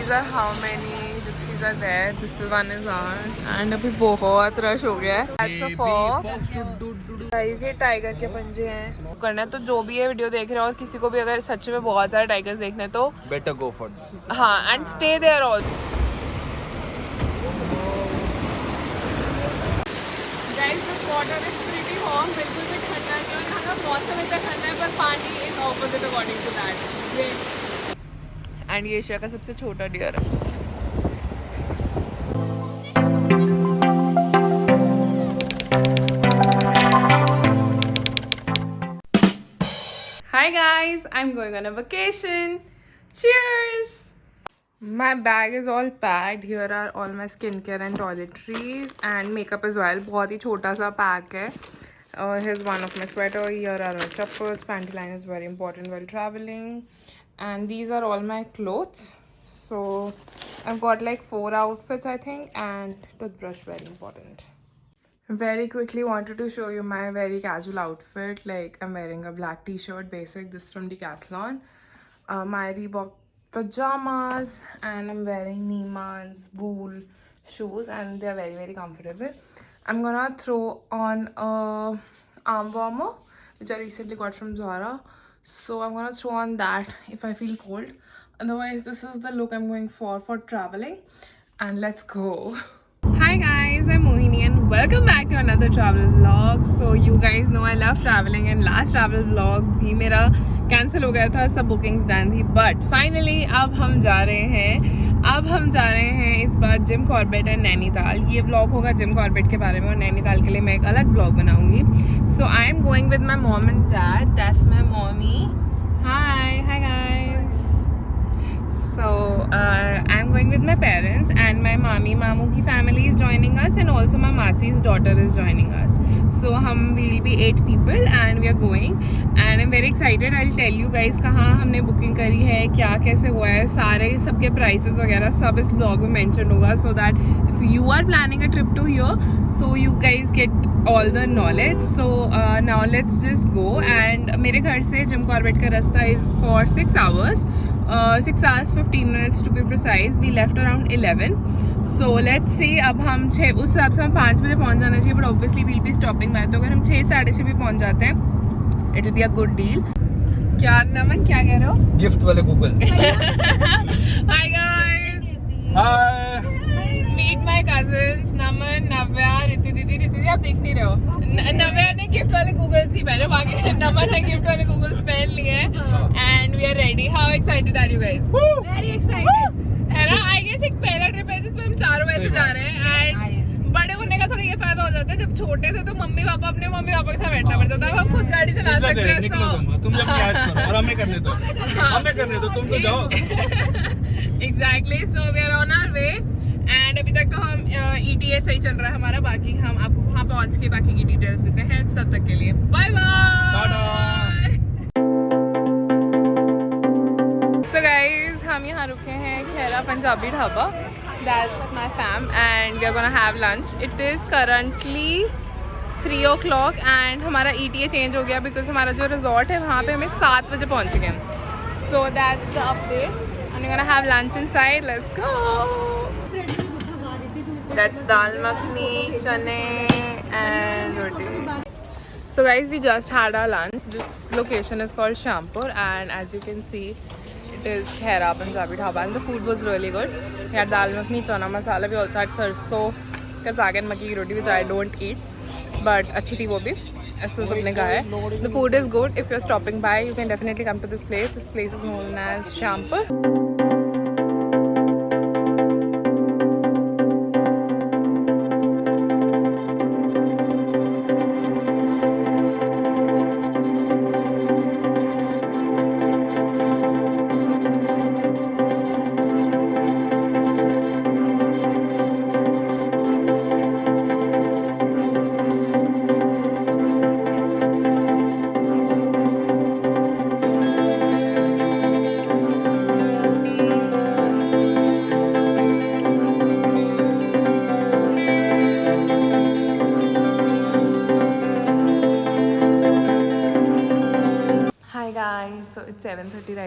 these are how many gypsies are there. This is one is ours. And अभी बहुत rush हो गया है. That's a fox. Guys ये टाइगर के पंजे हैं. करना है तो जो भी ये वीडियो देख रहे हो और किसी को भी अगर सच में बहुत सारे टाइगर्स देखने तो better go for that. हाँ and stay there also. Guys this water is pretty warm. बिल्कुल भी ठंडा नहीं है. यहाँ का मौसम इतना ठंडा है पर पानी is opposite according to that. And ये एशिया का सबसे छोटा डियर है. Hi guys, I'm going on a vacation. Cheers! My bag is all packed. Here are all my skincare and toiletries and makeup as well. बहुत ही छोटा सा pack है. Here's one of my sweater. Here are our chappals. Panty line is very important while traveling. And these are all my clothes. So I've got like 4 outfits I think, and toothbrush very important. Very quickly wanted to show you my very casual outfit. Like I'm wearing a black t-shirt basic, this from Decathlon, my Reebok pajamas, and I'm wearing Neiman's wool shoes and they're very comfortable. I'm gonna throw on a arm warmer which I recently got from Zara. So I'm gonna throw on that if I feel cold. Otherwise this is the look I'm going for traveling. And let's go. Hi guys, I'm Mohini and welcome back to another travel vlog. So you guys know I love traveling and last travel vlog भी मेरा cancel हो गया था, सब bookings done थी. But finally अब हम जा रहे हैं इस बार जिम कॉर्बेट एंड नैनीताल. ये व्लॉग होगा जिम कॉर्बेट के बारे में और नैनीताल के लिए मैं एक अलग व्लॉग बनाऊंगी. So I am going with my mom and dad. That's my mommy. Hi guys. So I'm going with my parents and my मामू की family is joining us and also my मासी's daughter is joining us. So we'll be 8 people and we are going and I'm very excited. I'll tell you guys कहाँ हमने booking करी है, क्या कैसे हुआ है, सारे सबके prices वगैरह सब इस vlog में mentioned होगा, so that if you are planning a trip to here, so you guys get all the knowledge. So now let's just go. And मेरे घर से जिम कॉर्बेट का रास्ता is for 6 hours. 6 hours 15 minutes to be precise. We left around 11. So let's see. अब हम 6 उस हिसाब से हम 5 बजे पहुंच जाना चाहिए. But obviously we'll be stopping by. तो अगर हम 6 साढ़े 6 भी पहुंच जाते हैं, it will be a good deal. क्या नमन क्या कह रहे हो? गिफ्ट वाले Google. Hi guys. Hi. Meet my cousins नमन, नव्या, रिति दीदी आप देख नहीं रहे हो. नव्या ने गिफ्ट वाले गूगल थी पहले, बाकी नमन ने गिफ्ट वाले गूगल पहन लिए हैं. And we are ready. How excited are you guys? Very excited. है ना? I guess एक पहला ट्रिप है जिसमें हम चारों वैसे जा रहे हैं. And बड़े होने का थोड़ा ये फायदा हो जाता है, जब छोटे थे तो मम्मी पापा के साथ बैठना पड़ता था. अब हम खुद गाड़ी चला सकते हैं. तुम जब ऐश करो और हमें करने दो तुम तो जाओ. Exactly. So we are on our way. And अभी तक तो हम ETA सही चल रहा है हमारा. बाकी हम आपको वहाँ पहुँच के बाकी की डिटेल्स देते हैं. तब तक के लिए बाय बाय. सो गाइज हम यहाँ रुके हैं Khaira Punjabi Dhaba. That's my fam and we are gonna have lunch. It is currently 3 o'clock and हमारा ETA चेंज हो गया बिकॉज हमारा जो रिजॉर्ट है वहाँ पे हमें 7 बजे पहुँच गए. So that's the update and we're gonna have lunch inside. Let's go. That's dal makhni, chane and roti. So guys, we just had our lunch. This location is called Shampur and as you can see it is Khaira Punjabi Dhaba and the food was really good. We had dal makhni, chana masala. We also had sarso ka saag and makki ki roti which I don't eat, but अच्छी थी वो भी. ऐसा सबने कहा है. The food is good. If you're stopping by, you can definitely come to this place. This place is known as Shampur.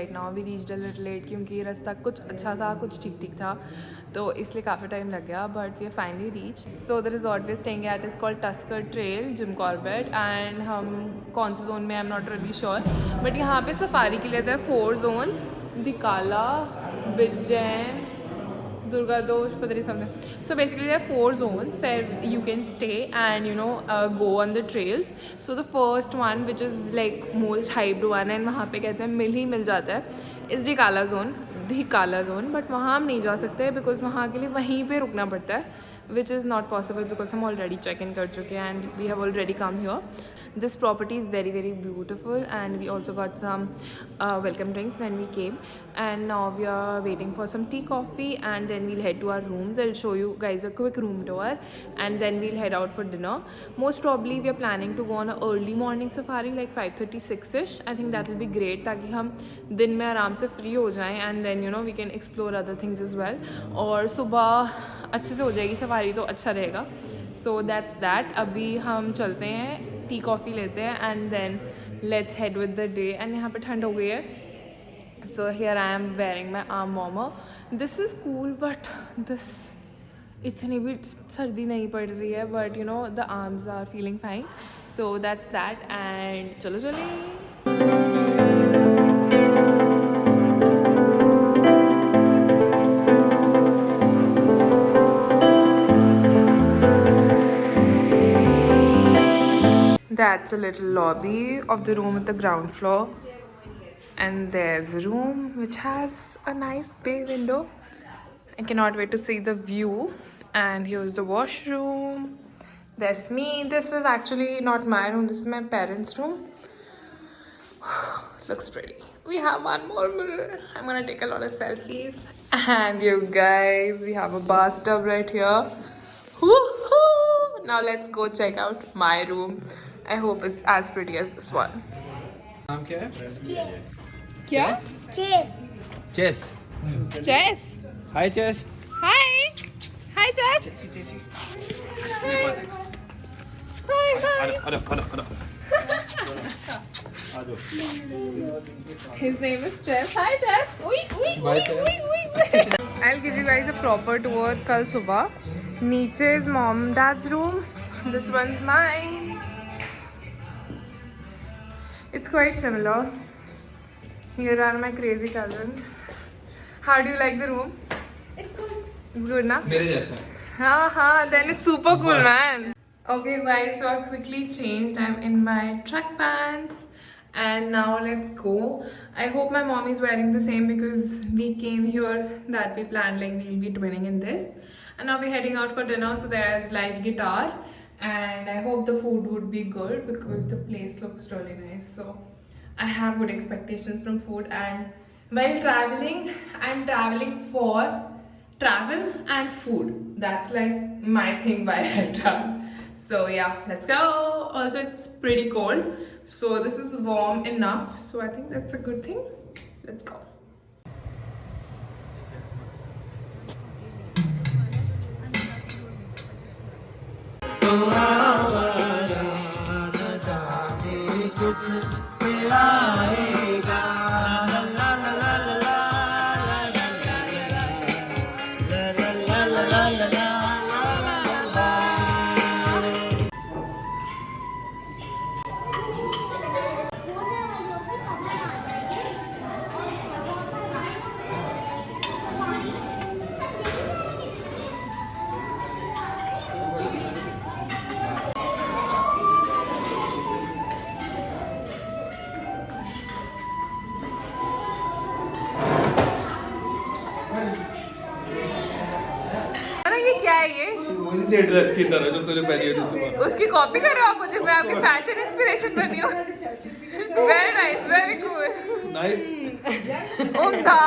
Right now we reached a little late क्योंकि रास्ता कुछ अच्छा था, कुछ ठीक ठीक था, तो इसलिए काफ़ी टाइम लग गया, but we finally reach. So the resort we staying at is called Tusker Trail Jim Corbett. And हम कौन से जोन में, I am not really sure, but यहाँ पे सफारी के लिए थे 4 zones: दिकाला, बिजैन, Durgadosh, Padri something. So basically there are 4 zones where you can stay and go on the trails. So the first one, which is like most hyped one, and वहाँ पे कहते हैं मिल जाता है, is Dhikala zone. But वहाँ हम नहीं जा सकते because वहाँ के लिए वहीं पे रुकना पड़ता है, which is not possible because हम already check in कर चुके हैं and we have already come here. This property is very very beautiful and we also got some welcome drinks when we came, and now we are waiting for some tea, coffee, and then we'll head to our rooms. I'll show you guys a quick room tour and then we'll head out for dinner. Most probably we are planning to go on an early morning safari like 5:36ish. I think that will be great ताकि हम दिन में आराम से free हो जाएं and then we can explore other things as well. और सुबह अच्छे से हो जाएगी सफारी तो अच्छा रहेगा. So that's that. अभी हम चलते हैं, टी कॉफ़ी लेते हैं and then let's head with the day. And यहाँ पे ठंड हो गई है, so here I am wearing my arm warmer. This is cool but this इतनी भी सर्दी नहीं पड़ रही है, but the arms are feeling fine. So that's that and चलो चलें. That's a little lobby of the room at the ground floor, and there's a room which has a nice bay window. I cannot wait to see the view. And here's the washroom. There's me. This is actually not my room, this is my parents' room. Looks pretty. We have one more mirror. I'm gonna take a lot of selfies. And you guys, we have a bathtub right here. Woohoo! Now let's go check out my room. I hope it's as pretty as this one. नाम क्या है? क्या? Chess. Jess. हाय chess. Hi. Hi, Jess. Hi. Hi. अरे. His name is Jess. Hi, Jess. Bye, Jess. I'll give you guys a proper tour कल सुबह. नीचे is mom and dad's room. This one's mine. It's quite similar. Here are my crazy cousins. How do you like the room? It's good. It's good, na? मेरे जैसा. हाँ, then it's super cool, man. Okay, guys, so I quickly changed. I'm in my track pants. And now let's go. I hope my mom is wearing the same because we came here that we planned like we'll be twinning in this. And now we're heading out for dinner. So there's live guitar. And I hope the food would be good because the place looks really nice. So I have good expectations from food. And while traveling, I'm traveling for travel and food. That's like my thing while I travel. So yeah, let's go. Also, it's pretty cold. So this is warm enough. So I think that's a good thing. Let's go. क्या है ये? मुझे dress की तरह जो तूने पहनी है सुबह. उसकी कॉपी कर रहे हो आप मुझे? मैं आपकी फैशन इंस्पिरेशन बनी हूँ. Very nice, very cool, nice. उम्दा.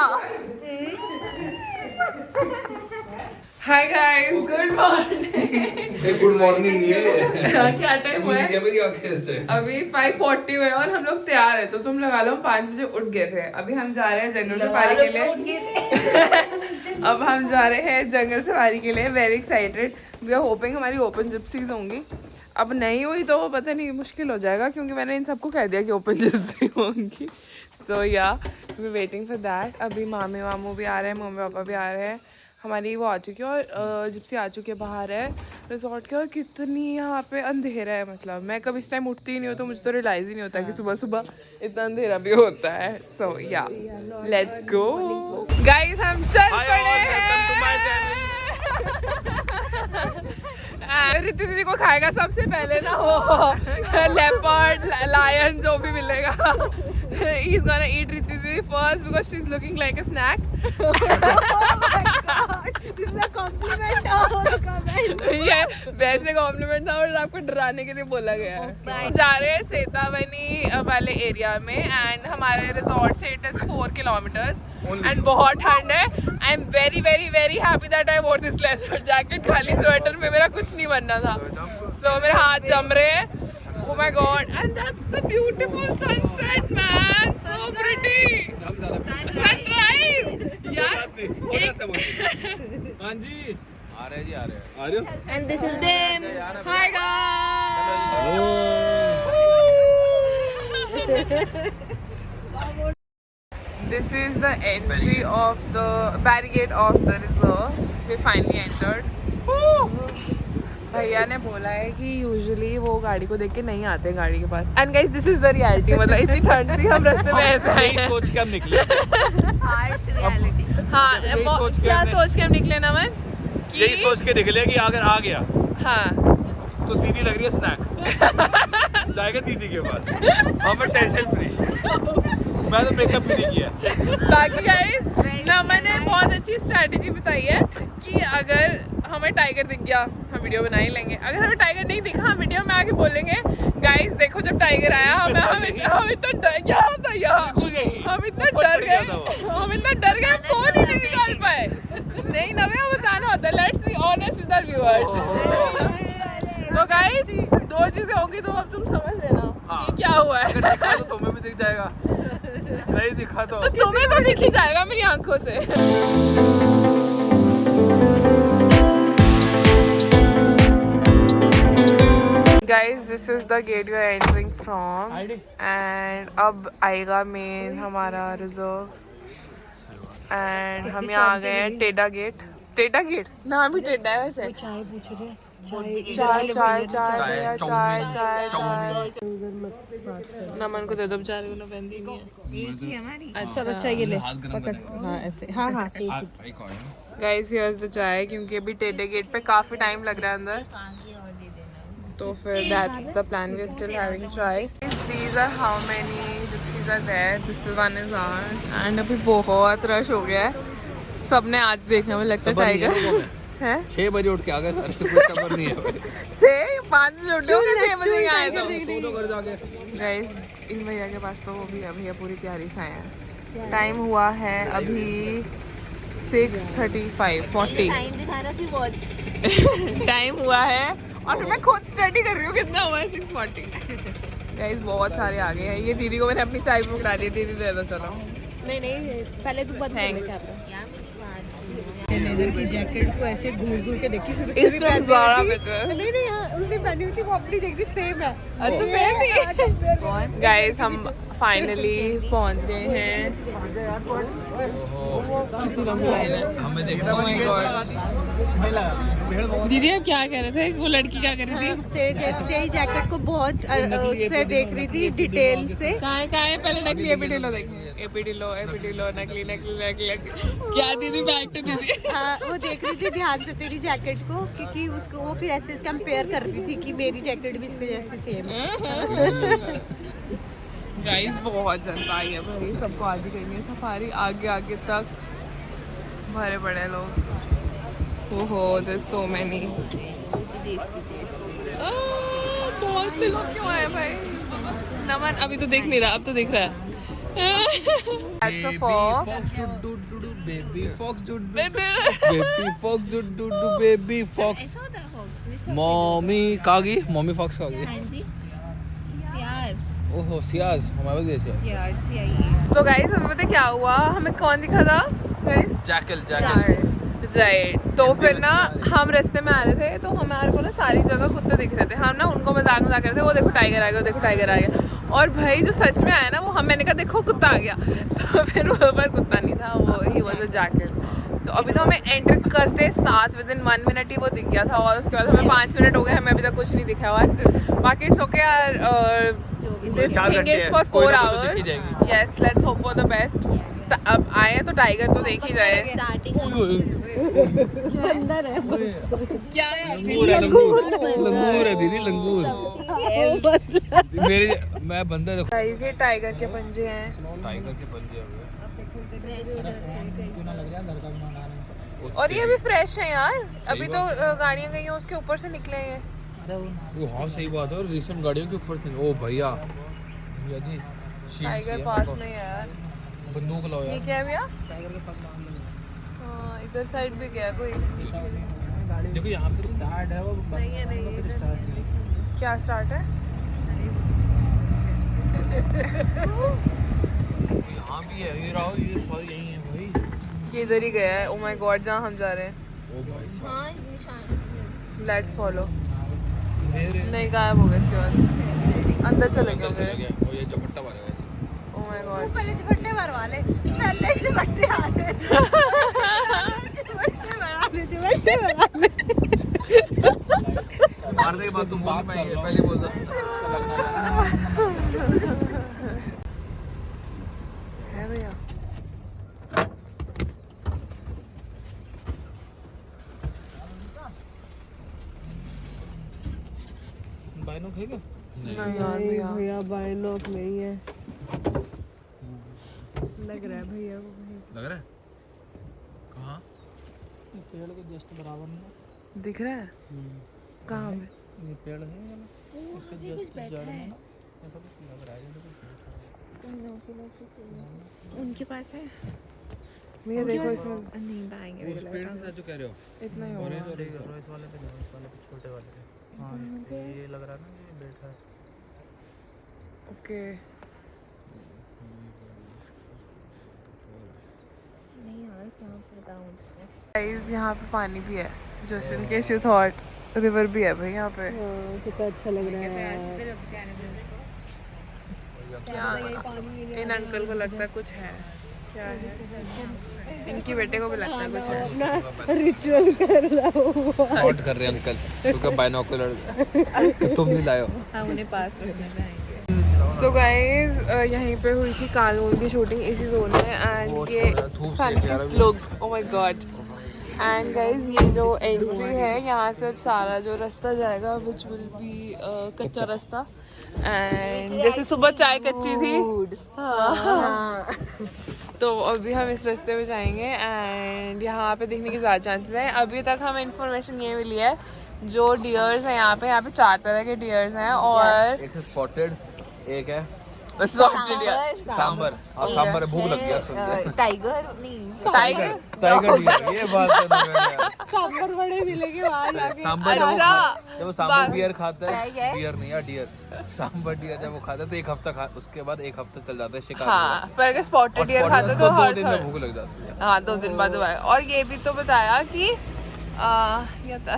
Hi guys, good morning. Good morning ये. क्या टाइम हुआ है? मेरी आंखें इस टाइम. अभी 5:40 हुए और हम लोग तैयार है, तो तुम लगा लो 5 बजे उठ गए थे. अभी हम जा रहे हैं जंगल सफारी के लिए. अब हम जा रहे हैं जंगल सफारी के लिए. Very excited. We are hoping हमारी ओपन जिप्सीज होंगी. अब नहीं हुई तो पता नहीं मुश्किल हो जाएगा क्योंकि मैंने इन सबको कह दिया कि ओपन जिप्सी होंगी. सो या वी वेटिंग फॉर दैट. अभी मामी मामू भी आ रहे हैं, मम्मी पापा भी आ रहे हैं. हमारी वो आ चुकी है और जिप्सी आ चुकी है बाहर है रिजॉर्ट के. और कितनी यहाँ पे अंधेरा है. मतलब मैं कभी इस टाइम उठती ही नहीं हूँ तो मुझे तो रियलाइज़ ही नहीं होता कि सुबह सुबह इतना अंधेरा भी होता है. सो या लेट्स गो गाइस, हम चल पड़े हैं. रिद्धि दीदी को खाएगा सबसे पहले ना वो लेपर्ड लायन जो भी मिलेगा. He's gonna eat Riddhi Didi first because she's looking like a snack. This is a compliment or a comment? ये वैसे कॉम्प्लीमेंट था और आपको डराने के लिए बोला गया है. जा रहे हैं सेतावनी वाले एरिया में एंड हमारे रिजॉर्ट से इट इज 4 किलोमीटर्स एंड बहुत ठंड है. I am very very very happy that I वोर दिस लेदर जैकेट. खाली स्वेटर में मेरा कुछ नहीं बनना था. सो मेरे हाथ जम रहे हैं. Oh my god, and that's the beautiful sunset, man. So pretty. Sunrise. यार. हाँ जी. आ रहे जी, आ रहे. आ रहे हो? And this is them. Hi guys. This is the entry of the barricade of the reserve. We finally entered. भैया ने बोला है कि यूजुअली वो गाड़ी को देख के नहीं आते गाड़ी के पास. And guys this is the reality. मतलब इतनी ठंड थी हम रास्ते में ऐसे आए हैं. सोच के हम निकले. Harsh reality. हाँ क्या सोच के हम निकले नमन यही सोच के निकले कि अगर आ गया हाँ तो दीदी लग रही है स्नैक. जाएगा दीदी के पास. हमें टेंशन फ्री. मैं तो मेकअप भी नहीं किया. बाकी गाइस नमन ने बहुत अच्छी स्ट्रैटेजी बताई है कि अगर हमें टाइगर दिख गया हम वीडियो बना ही लेंगे. अगर हमें टाइगर नहीं दिखा हम वीडियो में आके बोलेंगे गाइस देखो जब टाइगर आया हम इतना डर गया था यहाँ. हम इतना डर गए हम फोन ही नहीं निकाल पाए. नहीं नवे हमें बताना होता है. Let's be honest with our viewers. तो गाइस 2 चीजें होंगी तो अब तुम समझ लेना कि क्या हुआ है. दिखा तो तुम्हें भी दिख जाएगा. नहीं दिखा तो तुम्हें तो दिख ही जाएगा मेरी आंखों से. Guys, this is the gate we are entering from and अब आएगा मेन हमारा रिजर्व. एंड हम यहाँ आ गए हैं टेढ़ा गेट. टेढ़ा गेट नाम ही टेढ़ा है वैसे. चाय पूछ रहे हैं. चाय चाय चाय भैया चाय चाय चाय. नमन को दे दो बेचारे को पहनती नहीं है. ये हमारी. अच्छा चलो चाय ये ले पकड़. हाँ ऐसे. हाँ हाँ गाइस हियर्स द चाय क्योंकि अभी टेढ़े गेट पे काफी टाइम लग रहा है अंदर. तो फिर that's the plan. We are still having chai. These are how many gypsies are there. This one is ours. And अभी बहुत रश हो गया है. सबने आज देखने में लगता है टाइगर है. 6 बजे उठ के आ गए सर. तो कोई खबर नहीं है. 5 बजे उठे होंगे 6 बजे आए तो. घर जाके गाइस इन भैया के पास तो वो भी है. भैया पूरी तैयारी से आए हैं. टाइम हुआ है अभी 6:35 40. टाइम दिखा रहा थी वॉच. टाइम हुआ है और फिर मैं खुद स्टडी कर रही हूँ कितना हुआ है. 6:40. गाइस बहुत सारे आ गए हैं. ये दीदी को मैंने अपनी चाय पकड़ा दी. दीदी दे दो चलो. नहीं पहले तू बंद कर ले Thanks. लेदर की जैकेट को ऐसे घूर घूर के देखी. फिर इस में ज़ारा पिक्चर. नहीं हाँ उसने पहनी हुई थी वो अपनी देख रही सेम है. अच्छा सेम थी. गाइस हम फाइनली पहुंच गए हैं. हमें देखना Oh my God. दीदी आप क्या कह रहे थे. वो लड़की क्या कर रही थी. तेरी जैकेट को बहुत उससे देख रही थी डिटेल से. कहाँ है पहले नकली एपीडिलो देखिए. एपीडिलो नकली नकली नकली. क्या दीदी बैक टू दीदी. हाँ वो देख रही थी ध्यान से तेरी जैकेट को क्योंकि उसको वो फिर ऐसे कंपेयर कर रही थी कि मेरी जैकेट भी इसके जैसे सेम है. गाइस बहुत जनता आई है भाई. सबको आज ही करनी है सफारी. आगे आगे तक भरे पड़े हैं लोग. ओहो देयर सो मेनी. बहुत से लोग क्यों आए भाई. नमन अभी तो देख नहीं रहा. अब तो दिख रहा है. That's a fox. Baby fox do Baby. Baby fox do baby fox. Mummy कागी मम्मी फॉक्स कागी. हाँ जी यार. ओहो सियाज हमारे देश है. यार सी आई है. So guys हमें पता है क्या हुआ. हमें कौन दिखा था guys. जैकल राइट तो फिर ना हम रास्ते में आ रहे थे तो हमारे को ना सारी जगह कुत्ते दिख रहे थे, हम ना उनको मजाक कर रहे थे, वो देखो टाइगर आ गया, वो देखो टाइगर आ गया। और भाई जो सच में आया ना वो मैंने कहा देखो कुत्ता आ गया, तो फिर वो पर कुत्ता नहीं था, वो ही वाज अ जैकल। तो अभी तो हमें एंटर करते साथ विदिन 1 मिनट ही वो दिख गया था, और उसके बाद हमें 5 मिनट हो गए, हमें अभी तक कुछ नहीं दिखा हुआ। बाकी इट्स ओके यार, this thing is for 4 hours. Yes let's hope for the best. अब आए तो टाइगर तो देख ही रहे। क्या लंगूर है दीदी, लंगूर। मेरे मैं बंदा देखो, गाइस ये टाइगर के पंजे हैं। टाइगर के पंजे हुए। और ये भी फ्रेश है यार, अभी तो गाड़ियां गई हैं उसके ऊपर से निकले हैं। वो हाँ सही बात है, और रिसेंट गाड़ियों के ऊपर थे। ओ भैया भैया जी टाइगर पास में है यार। बंदूक लाओ ये यार। क्या है भैया? हाँ इधर साइड भी गया कोई। देखो यहाँ पे तो स्टार्ट है वो। नहीं है क्या स्टार्ट है? यहाँ भी है, ये रहा, ये सारी यही है भाई। ये इधर ही गया है। ओ माय गॉड जहाँ हम जा रहे हैं। ओ भाई साहब। हाँ निशान लेट्स फॉलो। मेरे नहीं गायब हो गए इसके बाद, अंदर चले अंदर चले गए। गया। और ये झपट्टा मारेगा ऐसे। ओ माय तू गॉड। पहले झपट्टे मरवा ले, पहले झपट्टे आ ले, झपट्टे मरवा ले। मारने के बाद तुम बोल मैं पहले बोलता। है भैया बाइनोक है क्या? नहीं यार भैया बाइनोक नहीं है, लग रहा है भैया को कहीं। लग रहा है कहाँ? पेड़ के जस्ट बराबर में दिख रहा है कहाँ पे? ये पेड़ है इसके जस्ट जड़ में ना ऐसा कुछ लग रहा है जैसे कुछ उनके पास है भैया, देखो इसमें नहीं पाएंगे उस पेड़ के साथ जो कह रहे हो इतना ही होगा। इस वाले पे जाओ, इस वाले पे छोटे वाले पे। हाँ इस पे ये लग रहा है ना ये बैठा है। ओके नहीं यार क्या बताऊं उसको। गाइस यहाँ पे पानी भी है, just in case you thought. River भी है भाई यहाँ पे। कितना अच्छा लग रहा है। क्या इन अंकल को लगता है कुछ है, क्या है? इनकी बेटे को भी लगता है कुछ है। रिचुअल कर रहा हूँ। नोट कर रहे हैं अंकल क्योंकि बाइनोकुलर तुम नहीं लाए हो। हम उन्हें पास रखना चाहेंगे। सो गाइस यहीं पे हुई थी कानून की शूटिंग इसी जोन में, एंड ये Sunkist look, oh my God. And guys ये जो एंट्री है यहाँ से सारा जो रास्ता जाएगा विच विल बी कच्चा रास्ता। एंड जैसे सुबह चाय कच्ची थी, हाँ तो अभी हम इस रास्ते में जाएंगे। एंड यहाँ पे दिखने के ज़्यादा चांसेस हैं। अभी तक हमें इंफॉर्मेशन ये मिली है जो डियर्स हैं यहाँ पे 4 तरह के डियर्स हैं, और एक है स्पॉटेड, एक है सांबर और सांबर भूख लग गया सुन के। टाइगर नहीं, टाइगर टाइगर डियर, ये बात है ना। सांबर बड़े मिलेंगे वहाँ जाके। सांबर अच्छा जब वो सांबर बियर खाता है, क्या है? बियर नहीं है डियर, सांबर डियर जब वो खाता है तो 1 हफ्ता उसके बाद 1 हफ्ता चल जाता है शिकार। हाँ पर अगर स्पॉटेड डियर खाते तो 2 हर दिन में भूख लग जाती है। हाँ 2 दिन बाद दोबारा। और ये भी तो बताया कि ये था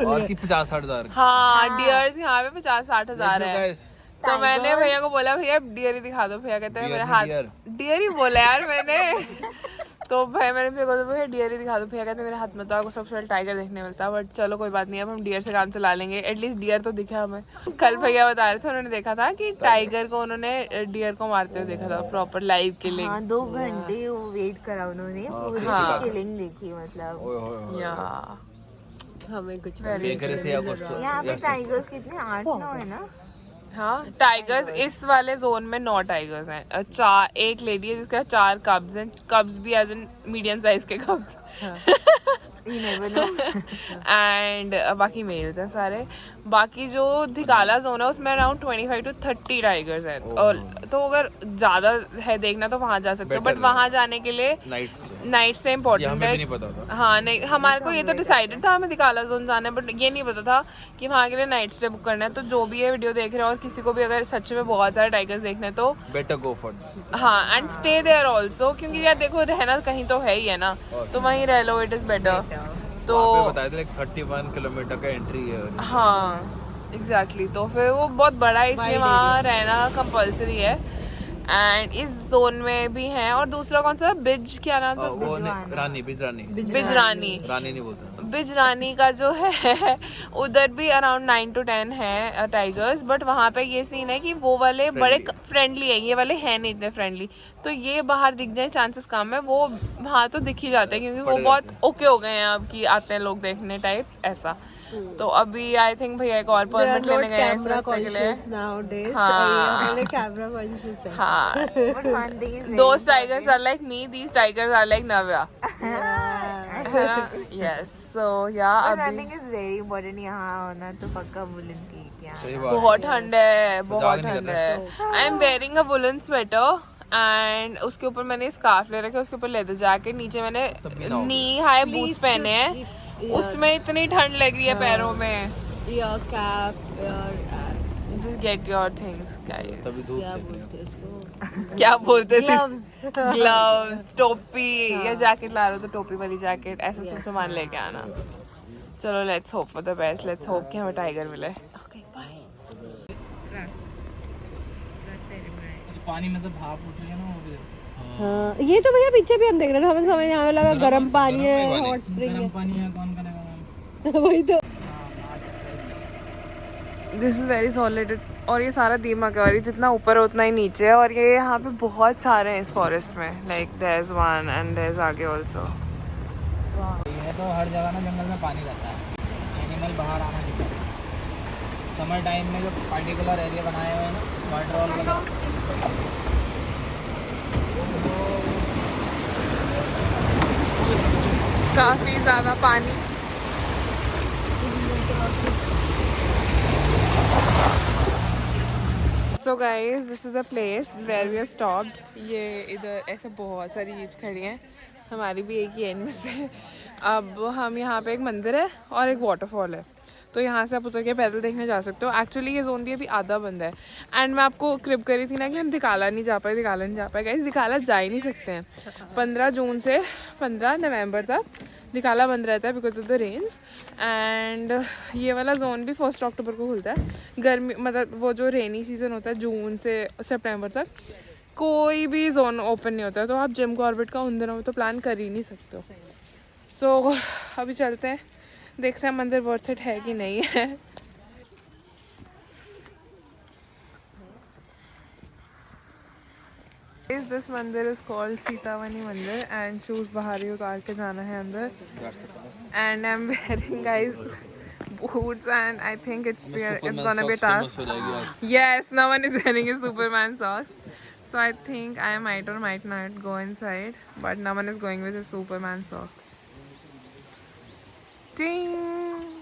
और की 50-60 हजार। हाँ डियर्स यहाँ पे 50-60 हजार है। गाइस तो मैंने भैया को बोला भैया डियर ही दिखा दो। भैया कहते हैं डियर मेरे नहीं, हाथ डियर। डियर ही बोला यार मैंने। तो भाई मैंने भैया को भैया डियर ही दिखा दो। भैया कहते हैं मेरे हाथ में तो आपको सबसे पहले टाइगर देखने मिलता है, बट चलो कोई बात नहीं, अब हम डियर से काम चला लेंगे। एटलीस्ट डियर तो दिखा हमें। कल भैया बता रहे थे उन्होंने देखा था कि टाइगर को उन्होंने डियर को मारते हुए देखा था प्रॉपर लाइव किलिंग। हाँ 2 घंटे वेट करा उन्होंने, पूरी किलिंग देखी मतलब। ओए होए या हमें कुछ बेकरे से या कुछ तो यहाँ पे टाइगर्स कितने 8-9 है ना। हाँ टाइगर्स इस वाले जोन में 9 टाइगर्स हैं। 1 लेडी है जिसका 4 कब्स हैं। कब्स भी एज इन मीडियम साइज के कब्स। एंड बाकी मेल्स हैं सारे। बाकी जो धिकाला जोन है उसमें अराउंड 25 to 30 टाइगर्स हैं। और तो अगर ज़्यादा है देखना तो वहाँ जा सकते हो, बट वहाँ जाने के लिए नाइट से इम्पोर्टेंट है। नहीं पता था। हाँ नहीं, हमारे को ये तो डिसाइडेड था हमें धिकाला जोन जाना है, बट ये नहीं पता था कि वहाँ के लिए नाइट स्टे बुक करना है। तो जो भी है वीडियो देख रहे हैं और किसी को भी अगर सच में बहुत सारे टाइगर्स देखने हैं तो बेटर गो फॉर हाँ, एंड स्टे देयर ऑल्सो, क्योंकि यार देखो रहना कहीं तो है ही है ना, तो वहीं रह लो, इट इज़ बेटर। तो बताया था 31 किलोमीटर का एंट्री है। हाँ एग्जैक्टली तो फिर वो बहुत बड़ा है इसलिए वहाँ रहना कंपलसरी है। एंड इस जोन में भी हैं। और दूसरा कौन सा बिज, क्या नाम था उसका? रानी बिजरानी नहीं बोलते। बिजरानी का जो है उधर भी अराउंड 9 to 10 है टाइगर्स, बट वहाँ पे ये सीन है कि वो वाले बड़े फ्रेंडली है, ये वाले हैं नहीं इतने फ्रेंडली। तो ये बाहर दिख जाए चांसेस कम है, वो वहाँ तो दिख ही जाते हैं क्योंकि वो बहुत ओके हो गए हैं अब कि आते हैं लोग देखने टाइप ऐसा। तो अभी आई थिंक भैया एक और परमिट लेने गए हैं इस रास्ते के लिए। हाँ But one thing is those tigers are like me, these tigers are like Navya. Yes, so yeah, but one अभी thing is very important, यहाँ होना तो पक्का वुलन्स लेके आना। सही बात। बहुत ठंड है, बहुत नहीं ठंड करता है। आई am wearing a woollen sweater and उसके ऊपर मैंने स्कार्फ ले रखा है, उसके ऊपर लेदर जैकेट, नीचे मैंने नी हाई बूट्स पहने हैं। उसमें इतनी ठंड लग रही है पैरों में। Your cap, your just get your things. क्या ये तभी धूप क्या से बोलते हैं उसको? क्या बोलते थे? Gloves. ग्लव्स, टोपी या जैकेट ला रहे हो तो टोपी वाली जैकेट, ऐसा सब सामान लेके आना। चलो let's hope for the best, let's hope कि हमें टाइगर मिले। पानी में से भाप उठ रही है ना, वो भी हाँ, ये तो भैया पीछे भी हम देख रहे थे, हमें समझ आने लगा गर्म पानी है, हॉट स्प्रिंग गर्म है। पानी है, कौन करेगा मैम? वही तो। This is very solid. और ये सारा दीमक है और ये जितना ऊपर है उतना ही नीचे है। और ये यहाँ पे बहुत सारे हैं इस फॉरेस्ट में, like there is one and there is आगे ऑल्सो। ये तो हर जगह ना जंगल में पानी रहता है, एनिमल बाहर आना नहीं चाहिए। समर टाइम में जो पर्टिकुलर एरिया बनाए हुए हैं ना, वाटर वॉल वगैरह, काफ़ी ज़्यादा पानी। So guys this is a place where we are stopped. ये इधर ऐसे बहुत सारी जीप्स खड़ी हैं, हमारी भी एक ही है इनमें से। अब हम यहाँ पे एक मंदिर है और एक वाटरफॉल है, तो यहाँ से आप उतर के पैदल देखने जा सकते हो। एक्चुअली ये जोन भी अभी आधा बंद है। एंड मैं आपको क्रिप करी थी ना कि हम धिकाला नहीं जा पाए, धिकाला नहीं जा पाए। गाइस धिकाला जा ही नहीं सकते हैं। 15 जून से 15 नवंबर तक धिकाला बंद रहता है because of the rains. And ये वाला जोन भी 1 अक्टूबर को खुलता है। गर्मी मतलब वो जो रेनी सीज़न होता है जून से सितंबर तक, कोई भी जोन ओपन नहीं होता है। तो आप जिम कॉर्बेट का उन दिनों में तो प्लान कर ही नहीं सकते हो। सो अभी चलते हैं, देखते हैं मंदिर वर्थ इट है कि नहीं है। दिस मंदिर इज कॉल्ड सीतावनी मंदिर एंड शूज बाहर ही उतार के जाना है अंदर। And I am wearing guys boots and I think it's gonna be tough. Yes, no one is wearing his Superman socks. So I think I might or might not go inside, but no one is going with his Superman socks. Ding!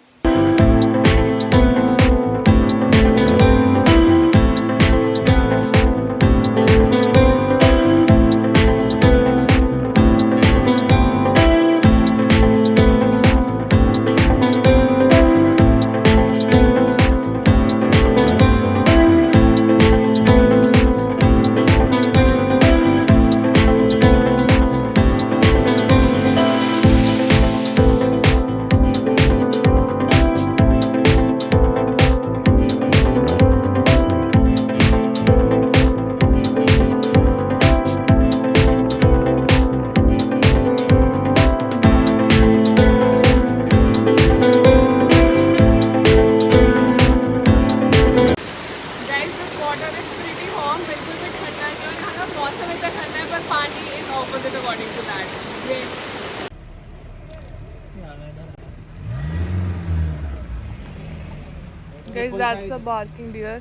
Guys, that's a barking deer.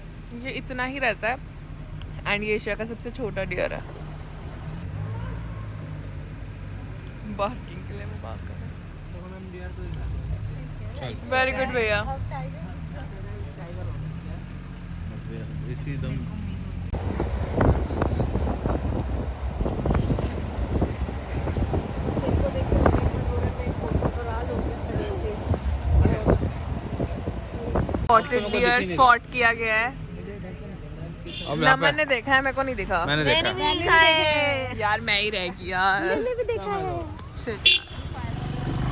ये इतना ही रहता है and ये Asia का सबसे छोटा dear है। Barking के लिए वो बात कर रहा है। वेरी गुड भैया। इसी दम देखो देखो फोटो पर आ लोग खड़े थे। स्पॉटेड डियर स्पॉट किया गया है। अब यहाँ नमन पे ने देखा है, मेरे को नहीं दिखा। मैंने देखा भी देखा है। यार मैं ही रह गई यार। मैंने भी देखा है। Shit यार।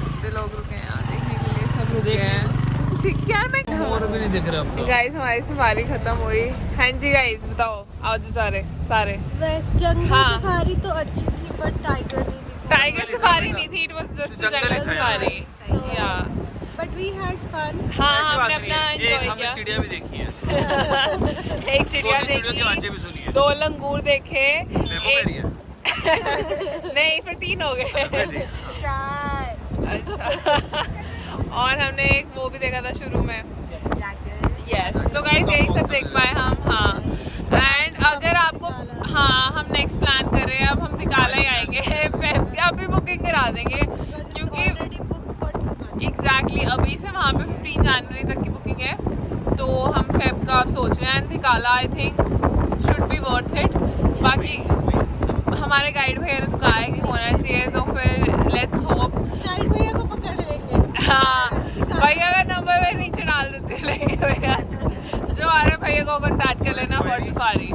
इतने लोग रुके हैं यहाँ देखने के लिए, सब रुके हैं। कुछ दिख यार मैं और भी नहीं दिख रहा अब तो। गाइस हमारी सफारी खत्म हुई। हाँ जी गाइस बताओ, आओ जो सारे। वैसे जंगल हाँ। सफारी तो अच्छी थी बट टाइगर नहीं दिखा। टाइगर सफारी नहीं थी, इट वाज जस्ट जंगल ही जंगल था यार। सफारी। या बट वी हैड फन। हाँ ऐसी बात हमने नहीं अपना है। एक एंजॉय हमने किया। चिड़िया भी देखी है। एक चिड़िया दो तीन चिड़ियों की आवाज़ें देखी, भी सुनी है। 2 लंगूर देखे, मेरे को मेरी है। नहीं फिर 3 हो गए। अच्छा और हमने एक वो भी देखा था शुरू में। यस तो गाइस यही सब देख पाए हम। हाँ एंड अगर आपको, हाँ हम नेक्स्ट प्लान कर रहे हैं, अब हम निकाला ही आएंगे। अभी बुकिंग करा देंगे क्योंकि एग्जैक्टली अभी से वहाँ पे 15 जनवरी तक की बुकिंग है, तो हम फेब का आप सोच रहे हैं। एंड निकाला I think should be worth it. बाकी हमारे गाइड भैया ने तो कहा है कि होना चाहिए, तो फिर लेट्स होप। गाइड भैया को पकड़ लेंगे। हाँ भैया का नंबर मैं नीचे डाल देते लेंगे भैया, जो आ रहे भैया को कॉन्टैक्ट कर लेना फॉर सफारी।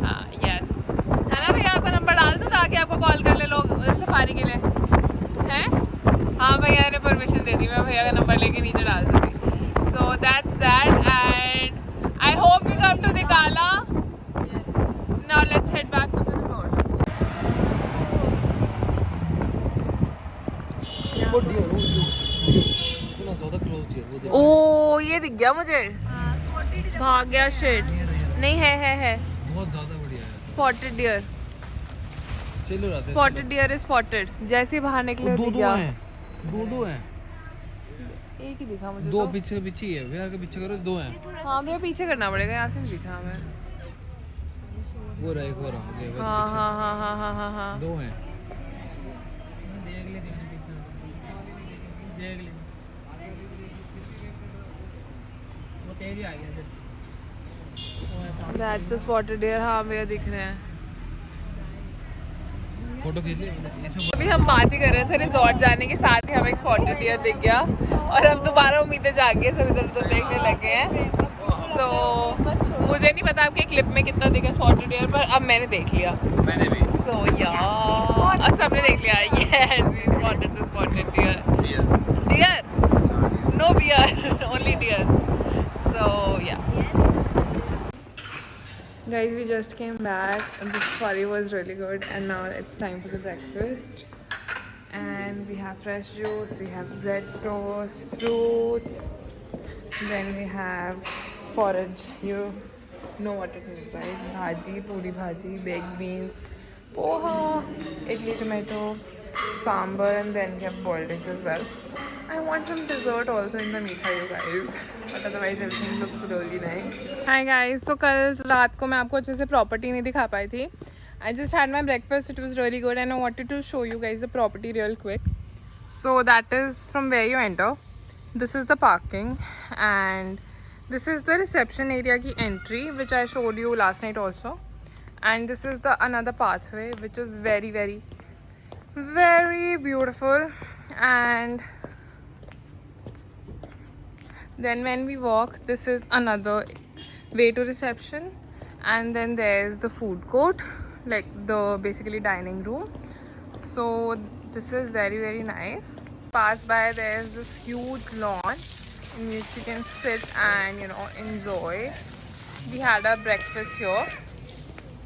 हाँ यस है ना भैया, आपका नंबर डाल दो ताकि आपको कॉल कर ले लोग सफारी के लिए हैं। हाँ भैया ने परमिशन दे दी, मैं भैया का नंबर लेके नीचे डाल दूँगी। So that's that and I hope you come to Dhikala. Now let's head back to the resort. वो डियर वो इतना ज्यादा क्लोज डियर वो देख। ओ ये दिख गया मुझे, भाग गया शिट। नहीं है बहुत ज्यादा बढ़िया है। Spotted deer. चलो रास्ते स्पॉटेड डियर इज स्पॉटेड। जैसे ही बाहर निकले दो दिख दो गया। हैं, दो हैं, एक ही दिखा मुझे दो तो। पीछे पीछे ही है भैया के पीछे करो, दो हैं। हाँ भैया पीछे करना पड़ेगा, यहाँ से नहीं दिखा हमें। वो रहा एक और आगे बस हाँ पीछे। हाँ दो हैं। That's a spotted deer. हाँ भैया दिख रहे हैं। फोटो खींच ले इसमें। अभी हम बात ही कर रहे थे रिजॉर्ट जाने के, साथ ही हमें एक स्पॉटेड डियर दिख गया और अब दोबारा उम्मीदें जाग गई, सब इधर उधर देखने लगे हैं। सो मुझे नहीं पता आपके क्लिप में कितना दिखा स्पॉटेड डियर, पर अब मैंने देख लिया। मैंने भी सो यार सबने देख लिया। Yes we spotted the spotted deer. Deer no bear only deer. So yeah guys, we just came back and the safari was really good, and now it's time for the breakfast. And we have fresh juice, we have bread toast, fruits, then we have porridge. You know what it is, right? Bhaji, puri bhaji, baked beans, poha, idli, tomato, sambar, and then we have boiled eggs as well. I want some dessert also in the meetha, you guys. But otherwise everything looks really nice. Hi guys, so कल रात को मैं आपको अच्छे से property नहीं दिखा पाई थी. I just had my breakfast, it was really good, and I wanted to show you guys the property real quick. So that is from where you enter. This is the parking, and this is the reception area की entry, which I showed you last night also. And this is the another pathway, which is very beautiful. And then when we walk, this is another way to reception, and then there's the food court, like the basically dining room. So this is very nice. Pass by, there's this huge lawn in which you can sit and enjoy. We had our breakfast here.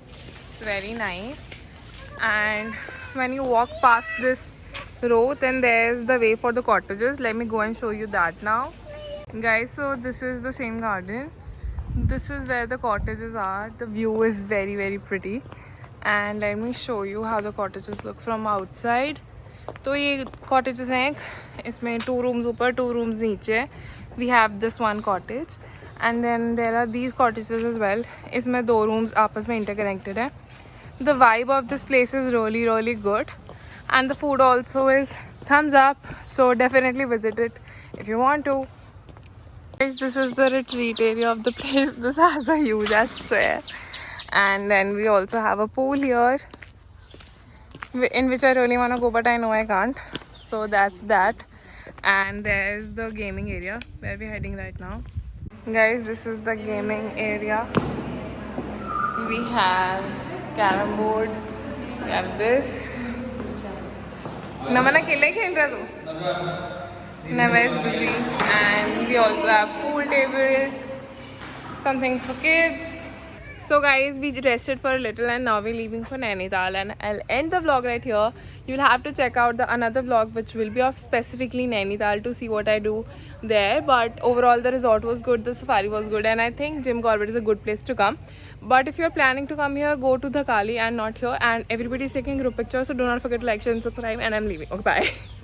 It's very nice. And when you walk past this road, then there's the way for the cottages. Let me go and show you that now. Guys, so this is the same garden. This is where the cottages are. The view is very pretty, and let me show you how the cottages look from outside. तो ये cottages हैं, इसमें 2 rooms ऊपर 2 rooms नीचे. We have this one cottage, and then there are these cottages as well. इसमें 2 rooms आपस में interconnected है. The vibe of this place is really good, and the food also is thumbs up. So definitely visit it if you want to. Guys, this is the retreat area of the place. This has a huge ass chair. And then we also have a pool here, in which I really want to go, but I know I can't. So that's that. And there's the gaming area where we're heading right now. Guys, this is the gaming area. We have carom board. We have this. Naman akela khel raha tu? Nava is busy. And we also have pool table. Some things for kids. So guys, we rested for a little and now we're leaving for Nainital, and I'll end the vlog right here. You'll have to check out the another vlog which will be of specifically Nainital to see what I do there. But overall the resort was good, the safari was good, and I think Jim Corbett is a good place to come. But if you're planning to come here, go to the Kali and not here. And everybody's taking group pictures, so do not forget to like, share and subscribe, and I'm leaving. Okay, bye.